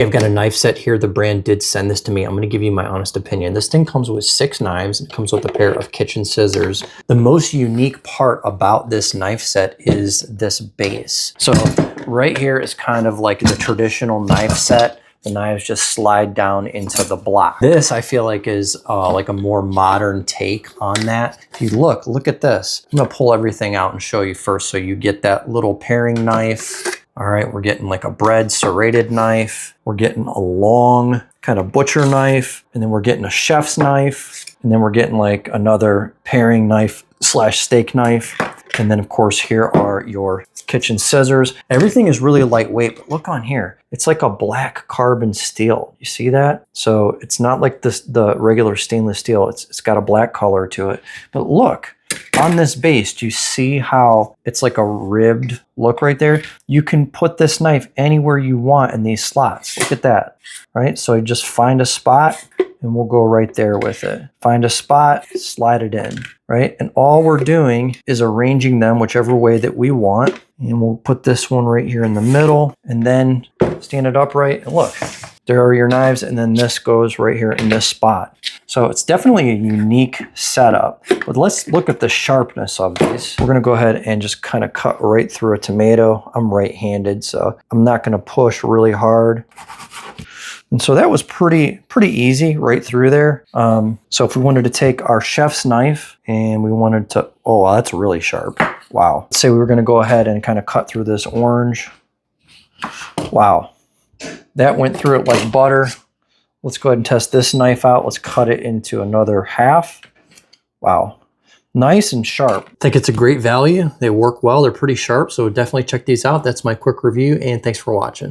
I've got a knife set here. The brand did send this to me. I'm going to give you my honest opinion. This thing comes with 6 knives. It comes with a pair of kitchen scissors. The most unique part about this knife set is this base. So right here is kind of like the traditional knife set. The knives just slide down into the block. This I feel like is like a more modern take on that. If you look at this. I'm gonna pull everything out and show you first so you get that little paring knife. All right, we're getting like a bread serrated knife. We're getting a long kind of butcher knife, and then we're getting a chef's knife, and then we're getting like another paring knife / steak knife. And then of course here are your kitchen scissors. Everything is really lightweight, but look on here. It's like a black carbon steel. You see that? So it's not like the regular stainless steel. It's got a black color to it. But look, on this base, do you see how it's like a ribbed look right there? You can put this knife anywhere you want in these slots. Look at that, right? So you just find a spot and we'll go right there with it. Find a spot, slide it in, right? And all we're doing is arranging them whichever way that we want. And we'll put this one right here in the middle and then stand it upright. And look, there are your knives, and then this goes right here in this spot. So it's definitely a unique setup. But let's look at the sharpness of these. We're gonna go ahead and just kind of cut right through a tomato. I'm right-handed, so I'm not gonna push really hard. And so that was pretty easy right through there. So if we wanted to take our chef's knife and we wanted to, oh, wow, that's really sharp. Wow. Let's say we were gonna go ahead and kind of cut through this orange. Wow. That went through it like butter. Let's go ahead and test this knife out. Let's cut it into another half. Wow. Nice and sharp. I think it's a great value. They work well. They're pretty sharp. So definitely check these out. That's my quick review, and thanks for watching.